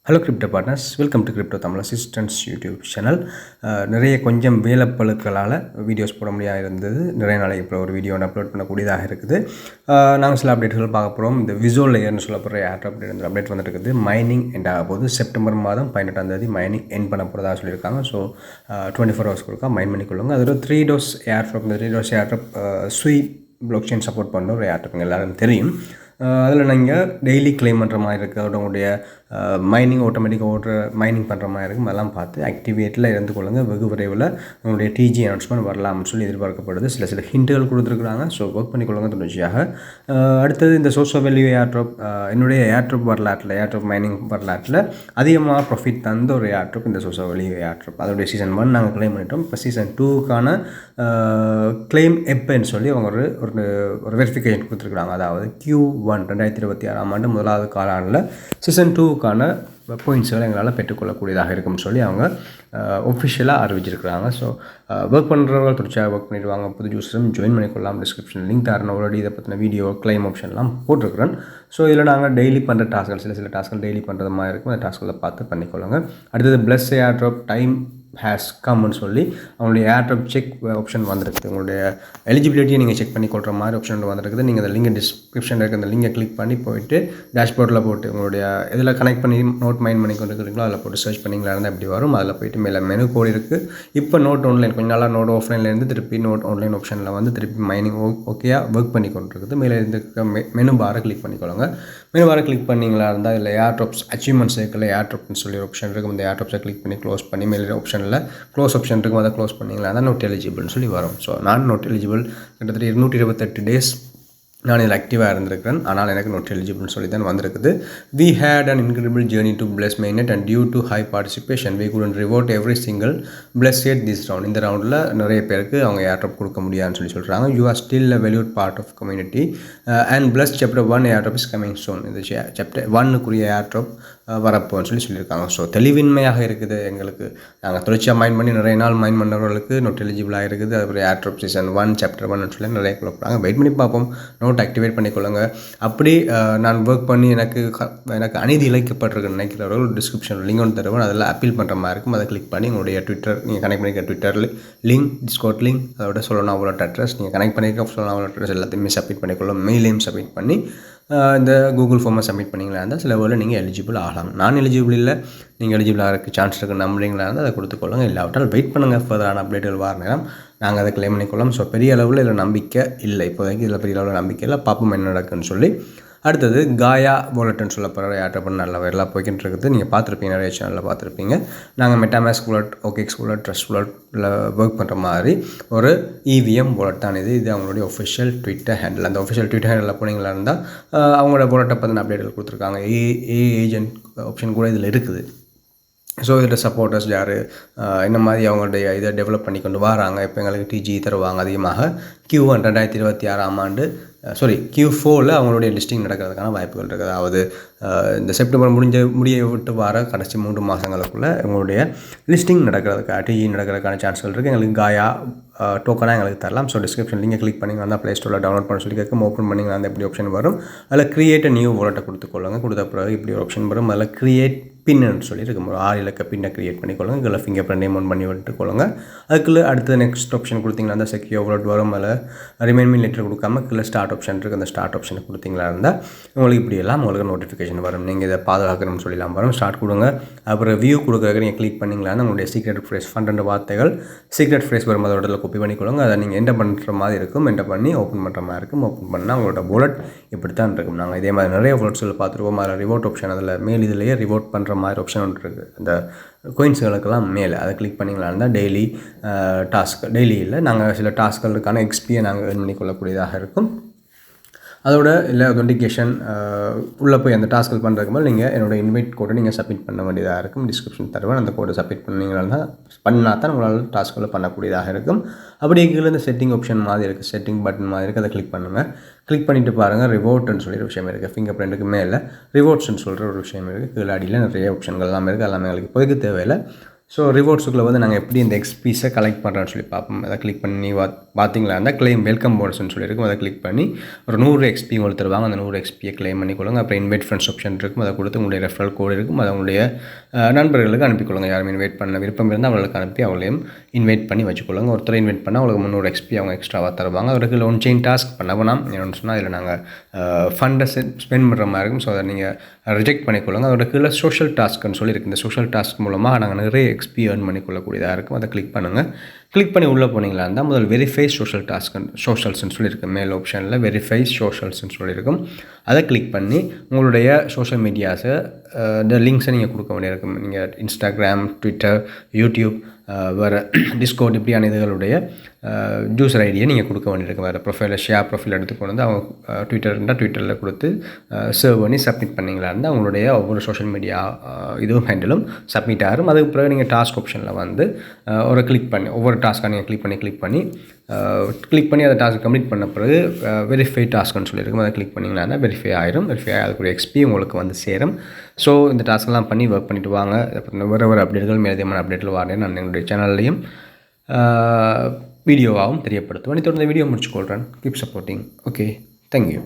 Hello crypto partners, welcome to crypto Tamil assistance YouTube channel. நிறைய கொஞ்சம் வேலைப்பளுக்களால் videos போட முடியாது இருந்தது. நிறைய நாளைக்கு இப்போ ஒரு வீடியோ அப்லோட் பண்ணக்கூடியதாக இருக்குது. நாங்கள் சில அப்டேட்கள் பார்க்க போகிறோம். இந்த விசுவல் லேயர்னு சொல்லப்படுற அப்டேட் வந்துட்டு இருக்குது. மைனிங் எண்ட் ஆக போது செப்டம்பர் மாதம் 18ஆம் தேதி மைனிங் எண்ட் பண்ண போகிறதா சொல்லியிருக்காங்க. ஸோ 24 ஹவர்ஸ் கொடுக்கா மைன் பண்ணிக்கொள்ளுங்க. அது ஒரு 3 டோஸ் ஏர்ட்ராப். இந்த 3 டோஸ் ஏர்ட்ராப் ஸ்வி பிளாக் செயின் சப்போர்ட் பண்ணுற ஒரு ஏர்ட்ராப் எல்லாரும் தெரியும். அதில் நீங்கள் டெய்லி கிளைம் பண்ணுற மாதிரி இருக்குது. உங்களுடைய மைனிங் ஆட்டோமேட்டிக்காக மைனிங் பண்ணுற மாதிரி இருக்கும். அதெல்லாம் பார்த்து ஆக்டிவேட்டில் இருந்து கொள்ளுங்கள். வெகு விரைவில் உங்களுடைய டிஜி அனௌன்ஸ்மெண்ட் வரலாம்னு சொல்லி எதிர்பார்க்கப்படுது. சில ஹிண்ட்டுகள் கொடுத்துருக்குறாங்க. ஸோ ஒர்க் பண்ணிக்கொள்ளுங்க தொடர்ச்சியாக. அடுத்தது இந்த சோர்ஸ் ஆஃப் வேல்யூ ஏர்ட்ராப் என்னுடைய ஏர்ட்ராப் வரலாற்றில் ஏர்ட்ராப் மைனிங் வரலாற்றில் அதிகமாக ப்ராஃபிட் தந்த ஒரு ஏர்ட்ராப் இந்த சோர்ஸ் ஆஃப் வேல்யூ ஏர்ட்ராப். அதோடைய சீசன் 1 நாங்கள் கிளைம் பண்ணிட்டோம். இப்போ சீசன் 2க்கான கிளைம் எப்போன்னு சொல்லி அவங்க ஒரு வெரிஃபிகேஷன் கொடுத்துருக்குறாங்க. அதாவது Q1 2026ஆம் ஆண்டு முதலாவது காலாண்டில் சீசன் 2க்கான பாயிண்ட்ஸ்களை எங்களால் பெற்றுக்கொள்ளக்கூடியதாக இருக்கும்னு சொல்லி அவங்க ஒஃபிஷியலாக அறிவிச்சிருக்கிறாங்க. ஸோ ஒர்க் பண்ணுறவங்க தொடர்ச்சியாக ஒர்க் பண்ணிடுவாங்க. புது ஜூஸரும் ஜாயின் பண்ணிக்கொள்ளலாம். டிஸ்கிரிப்ஷன் லிங்க் தரேன். ஆல்ரெடி இதை பற்றின வீடியோ கிளைம் ஆப்ஷன்லாம் போட்டிருக்கிறேன். ஸோ இதில் நாங்கள் டெய்லி பண்ணுற டாஸ்கள் சில டாஸ்கள் டெய்லி பண்ணுறது மாதிரி இருக்கும். அந்த டாஸ்களை பார்த்து பண்ணிக்கொள்ளுங்க. அடுத்தது பிளஸ் ஏர்ட்ராப் டைம் ஹேஸ் கம்னு சொல்லி அவங்களுடைய ஏர்ட்ராப் செக் ஆப்ஷன் வந்துருக்குது. உங்களுடைய எலிஜிபிலிட்டியை நீங்கள் செக் பண்ணி கொள்கிற மாதிரி ஆப்ஷன் வந்துருக்குது. நீங்கள் அந்த லிங்கை டிஸ்கிரிப்ஷனில் இருக்க அந்த லிங்கை கிளிக் பண்ணி போயிட்டு டேஷ்போர்டில் போட்டு உங்களுடைய இதில் கனெக்ட் பண்ணி நோட் மைன் பண்ணி கொண்டு இருக்கிறீங்களோ அதில் போட்டு சர்ச் பண்ணிங்களா இருந்தால் எப்படி வரும். அதில் போயிட்டு மேலே மெனு கோட் இருக்குது. இப்போ நோட் ஆன்லைன் கொஞ்சம் நாளாக நோட் ஆஃப்லைன்லேருந்து திருப்பி நோட் ஆன்லைன் ஆப்ஷனில் வந்து திருப்பி மைனிங் ஓகேயாக ஒர்க் பண்ணி கொண்டு இருக்குது. மேலே இருக்க மெனு பாரை கிளிக் பண்ணிக்கொள்ளுங்க. மெனு பாரை கிளிக் பண்ணிங்களா இருந்தால் இதில் ஏர்ட்ராப்ஸ் அச்சீவ்மெண்ட்ஸ் இருக்குல்ல, ஏர்ட்ராப்னு சொல்லி ஒரு ஆப்ஷன் இருக்கும். இந்த ஏர்ட்ராப்ஸை கிளிக் பண்ணி க்ளோஸ் பண்ணி மேலே ஆப்ஷனில் க்ளோஸ் ஆப்ஷன் இருக்கும். அதை க்ளோஸ் பண்ணிங்களா தான் நோட் எலிஜிபிள்னு சொல்லி வரும். ஸோ நான் நோட் எலிஜிபிள் கிட்டத்தட்ட 228 டேஸ் நான் இதில் ஆக்டிவாக இருந்திருக்கிறேன். ஆனால் எனக்கு நோட் எலிஜிபிள்னு சொல்லி தான் வந்திருக்குது. We had an incredible journey to bless mainnet and due to high participation we couldn't reward every single blessed this round. இந்த ரவுண்டில் நிறைய பேருக்கு அவங்க ஏர்ட்ராப் கொடுக்க முடியாதுன்னு சொல்லி சொல்கிறாங்க. You are still a valued part of community and blessed chapter 1 airdrop is coming soon. இந்த சாப்டர் 1க்குரிய ஏர்ட்ராப் வரப்போன்னு சொல்லியிருக்காங்க. ஸோ தெளிவின்மையாக இருக்குது. எங்களுக்கு நாங்கள் தொடர்ச்சியாக மைன் பண்ணி நிறைய நாள் மைன் பண்ணுறவர்களுக்கு நோட் எலிஜிபிளாக இருக்குது. அது ஒரு ஏர்ட்ராப் சீசன் 1 சாப்டர் 1 சொல்லி நிறைய குழப்பறாங்க. வெயிட் பண்ணி பார்ப்போம். நோட் ஆக்டிவேட் பண்ணிக்கொள்ளுங்க. அப்படி நான் ஒர்க் பண்ணி எனக்கு அநீதி இழைக்கப்பட்டிருக்குன்னு நினைக்கிறவர்கள் டிஸ்கிரிப்ஷன் லிங்க் ஒன்று தருவேன். அதில் அப்பீல் பண்ணுற மாதிரி இருக்கும். அதை கிளிக் பண்ணி உங்களுடைய ட்விட்டர் நீங்கள் கனெக்ட் பண்ணிக்கிற ட்விட்டர் லிங்க், டிஸ்கவுண்ட் லிங்க், அதோட சொல்லணும் அவ்வளோ அட்ரஸ் நீங்கள் கனெக்ட் பண்ணிக்க சொல்லணும் அவ்வளோ அட்ரஸ் எல்லாத்தையுமே சப்மிட் பண்ணிக்கொள்ளும். மெயிலையும் சப்மிட் பண்ணி இந்த கூகுள் ஃபார்மை சப்மிட் பண்ணிங்களா இருந்தால் சில வேலை நீங்கள் எலிஜிபிள் ஆகலாம். நான் எலிஜிபிள் இல்லை, நீங்கள் எலிஜிபிள் ஆகிறதுக்கு சான்ஸ் இருக்குது நம்புறீங்களா இருந்தால் அதை கொடுத்துக்கொள்ளுங்க. இல்லாவிட்டால் வெயிட் பண்ணுங்கள். ஃபர்தரான அப்டேட்டுகள் வர நேரம் நாங்கள் அதை கிளைம் பண்ணிக்கொள்ளலாம். ஸோ பெரிய அளவில் இதில் நம்பிக்கை இல்லை. இப்போதைக்கு இதில் பெரிய அளவில் நம்பிக்கை இல்லை. பார்ப்போம் என்ன நடக்குன்னு சொல்லி. அடுத்தது காயா வாலெட்னு சொல்லப்படுற ஏர்ட்ராப் நல்ல வைரலாக போய்கிட்டு இருக்குது. நீங்கள் பார்த்துருப்பீங்க, நிறைய சேனலில் பார்த்துருப்பீங்க. நாங்கள் MetaMask wallet, OKX wallet, trust வாலெட்டில் ஒர்க் பண்ணுற மாதிரி ஒரு EVM வாலெட் தான் இது. அவங்களுடைய ஒஃபிஷியல் ட்விட்டர் ஹேண்டில். அந்த ஒஃபிஷியல் ட்விட்டர் ஹேண்டில் போனீங்களா இருந்தால் அவங்களோட வாலெட்டை பற்றின அப்டேட்டுகள் கொடுத்துருக்காங்க. ஏஜென்ட் ஆப்ஷன் கூட இதில் இருக்குது. ஸோ இதில் சப்போர்ட்டர்ஸ் யார், இந்த மாதிரி அவங்களுடைய இதை டெவலப் பண்ணி கொண்டு வராங்க. இப்போ எங்களுக்கு டிஜி தருவாங்க. அதிகமாக Q1 2026ஆம் ஆண்டு Q4 அவங்களுடைய லிஸ்டிங் நடக்கிறதுக்கான வாய்ப்புகள் இருக்குது. அதாவது இந்த செப்டம்பர் முடிய விட்டு வர கடைசி 3 மாதங்களுக்குள்ளே எங்களுடைய லிஸ்டிங் நடக்கிறதுக்கு டிஜி நடக்கிறதுக்கான சான்ஸ்கள் இருக்குது. எங்களுக்கு காயா டோக்கனாக எங்களுக்கு தரலாம். ஸோ டிஸ்கிரிப்ஷன் லிங்கை கிளிக் பண்ணிங்கன்னா தான் ப்ளே ஸ்டோரில் டவுன்லோட் பண்ண சொல்லி கேட்கும். ஓப்பன் பண்ணிங்கன்னா அந்த எப்படி ஆப்ஷன் வரும். அதில் கிரியேட் நியூ வாலெட்டை கொடுத்துக்கொள்ளுங்க. கொடுத்த பிறகு இப்படி ஒரு ஆப்ஷன் வரும். அதில் கிரியேட் பின்னு சொல்லி இருக்கும். ஒரு 6 இலக்க பின்னை கிரியேட் பண்ணிக்கொள்ளுங்க. இதில் ஃபிங்கர் பிரிண்ட் நேம் பண்ணி விட்டுக்கொள்ளுங்க. அதுக்குள்ளே அடுத்த நெக்ஸ்ட் ஆப்ஷன் கொடுத்தீங்கன்னா அந்த செக்யூர் வாலெட் வரும். அதில் ரிமைண்ட் லெட்டர் கொடுக்காம கீழே ஸ்டார்ட் ஆப்ஷன் இருக்குது. அந்த ஸ்டார்ட் ஆப்ஷனை கொடுத்தீங்களா இருந்தால் உங்களுக்கு இப்படி எல்லாம் உங்களுக்கு நோட்டிஃபிகேஷன் வரும். நீங்கள் இதை பாதுகாக்கணும்னு சொல்லலாம் வரும். ஸ்டார்ட் கொடுங்க. அப்புறம் வியூ கொடுக்குறதுக்கு நீங்கள் கிளிக் பண்ணிங்களான்னு உங்களுடைய சீக்ரெட் ஃப்ரேஸ் 12 வார்த்தைகள் சீக்ரெட் ஃப்ரேஸ் வரும். அதோட இடத்துல காப்பி பண்ணிக்கொள்ளுங்க. அதை நீங்கள் என்டர் பண்ணுற மாதிரி இருக்கும். என்டர் பண்ணி ஓப்பன் பண்ணுற மாதிரி இருக்கும். ஓப்பன் பண்ணால் உங்களோட வாலெட் இப்படி தான் இருக்கும். நாங்கள் இதே மாதிரி நிறைய வாலெட்ஸில் பார்த்துருவோம். அதில் ரிவோர்ட் ஆப்ஷன், அதில் மேல் இதிலேயே ரிவோர்ட் பண்ணுற மாதிரி ஆப்ஷன் ஒன்று இருக்குது. அந்த கோயின்ஸுகளுக்கெல்லாம் மேலே அதை கிளிக் பண்ணிங்களா இருந்தால் டெய்லி டாஸ்க், டெய்லி இல்லை, நாங்கள் சில டாஸ்க்களுக்கான எக்ஸ்பியை நாங்கள் ஏர்ன் பண்ணிக்கொள்ளக்கூடியதாக இருக்கும். அதோட இல்லை ஆத்தென்டிகேஷன் உள்ளே போய் அந்த டாஸ்கள் பண்ணுறதுக்கு மேலே நீங்கள் என்னோடய இன்வைட் கோடை நீங்கள் சப்மிட் பண்ண வேண்டியதாக இருக்கும். டிஸ்கிரிப்ஷன் தருவேன். அந்த கோடை சப்மிட் பண்ணிங்கன்னா தான் உங்களால் டாஸ்களை பண்ணக்கூடியதாக இருக்கும். அப்படியே கீழே இந்த செட்டிங் ஆப்ஷன் மாதிரி இருக்குது, செட்டிங் பட்டன் மாதிரி இருக்குது. அதை கிளிக் பண்ணுங்கள். கிளிக் பண்ணிவிட்டு பாருங்கள், ரிவோர்ட்னு சொல்லி ஒரு விஷயம் இருக்குது. ஃபிங்கர் பிரிண்ட்டுக்கு மேலே ரிவோர்ட்ஸ்னு சொல்கிற ஒரு விஷயம் இருக்குது. கீழே அடியில் நிறைய ஆப்ஷன்கள் எல்லாமே இருக்குது. எல்லாமே எங்களுக்கு இப்போதைக்கு தேவையில்லை. ஸோ ரிவார்ட்ஸுக்குள்ளே வந்து நாங்கள் எப்படி இந்த எக்ஸ்பீஸை கலெக்ட் பண்ணுறோன்னு சொல்லி பார்ப்போம். அதை கிளிக் பண்ணி பார்த்தீங்களா இருந்தால் கிளைம் வெல்கம் போனஸ்ன்னு சொல்லியிருக்கும். அதை கிளிக் பண்ணி ஒரு 100 எக்ஸ்பி உங்களுக்கு தருவாங்க. அந்த 100 எக்ஸ்பியை கிளைம் பண்ணிக்கொள்ளுங்க. அப்புறம் இன்வைட் ஃப்ரெண்ட்ஸ் ஆப்ஷன் இருக்கும். அதை கொடுத்து உங்களுடைய ரெஃபரல் கோடு இருக்கும். அதை உங்களுடைய நண்பர்களுக்கு அனுப்பிக்கொள்ளுங்க. யாரும் இன்வைட் பண்ண விருப்பம் இருந்தால் அவங்களுக்கு அனுப்பி அவங்களையும் இன்வைட் பண்ணி வச்சுக்கொள்ளுங்க. ஒருத்தர் இன்வைட் பண்ணால் அவங்களுக்கு 300 எக்ஸ்பி அவங்க எக்ஸ்ட்ராவாக தருவாங்க. அவருக்கு ஒன் செயின் டாஸ்க் பண்ண வேணாம். என்னென்னு சொன்னால் அதில் நாங்கள் ஃபண்டை ஸ்பெண்ட் பண்ணுற மாதிரி இருக்கும். ஸோ அதை நீங்கள் ரிஜெக்ட் பண்ணிக்கொள்ளுங்க. அதோட கீழே சோஷியல் டாஸ்க்னு சொல்லியிருக்கு. இந்த சோஷியல் டாஸ்க் மூலமாக நாங்கள் நிறைய எக்ஸ்பி ஏர்ன் பண்ணிக்கொள்ளக்கூடியதாக இருக்கும். அதை கிளிக் பண்ணுங்கள். கிளிக் பண்ணி உள்ளே போனீங்களா இருந்தால் முதல் வெரிஃபை சோஷியல் சோஷியல்ஸ்னு சொல்லியிருக்கு. மேல் ஆப்ஷனில் வெரிஃபை சோஷியல்ஸ்னு சொல்லியிருக்கும். அதை கிளிக் பண்ணி உங்களுடைய சோஷியல் மீடியாஸை இந்த லிங்க்ஸை நீங்கள் கொடுக்க வேண்டியிருக்கும். நீங்கள் இன்ஸ்டாகிராம், ட்விட்டர், யூடியூப், வேறு டிஸ்கோட் இப்படியான இதுகளுடைய யூசர் ஐடியை நீங்கள் கொடுக்க வேண்டியிருக்கும். வேறு ப்ரொஃபைலில் ஷேர் ப்ரொஃபைல் எடுத்துக்கொண்டு வந்து அவங்க ட்விட்டரில் கொடுத்து சர்வ் பண்ணி சப்மிட் பண்ணிங்களா இருந்தால் அவங்களுடைய ஒவ்வொரு சோஷியல் மீடியா இதுவும் ஹேண்டிலும் சப்மிட் ஆகும். அதுக்கு பிறகு நீங்கள் டாஸ்க் ஆப்ஷனில் வந்து ஒரு கிளிக் பண்ணி ஒவ்வொரு டாஸ்க்காக நீங்கள் கிளிக் பண்ணி அதை டாஸ்க் கம்ப்ளீட் பண்ண பிறகு வெரிஃபை டாஸ்க்னு சொல்லியிருக்கும். அதை கிளிக் பண்ணிங்களா இருந்தால் வெரிஃபை ஆயிரும். வெரிஃபை அதுக்குரிய எக்ஸ்பி உங்களுக்கு வந்து சேரும். ஸோ இந்த டாஸ்க்கெல்லாம் பண்ணி ஒர்க் பண்ணிவிட்டு வாங்க. அப்புறம் வேறு அப்டேட்டுகள் மேலதிகமான அப்டேட்டில் வரேன். நான் என்னுடைய சேனல்லையும் வீடியோவாகவும் தெரியப்படுத்துவேன். தொடர்ந்து வீடியோ முடிச்சுக்கொள்கிறேன். Keep supporting. Okay, thank you.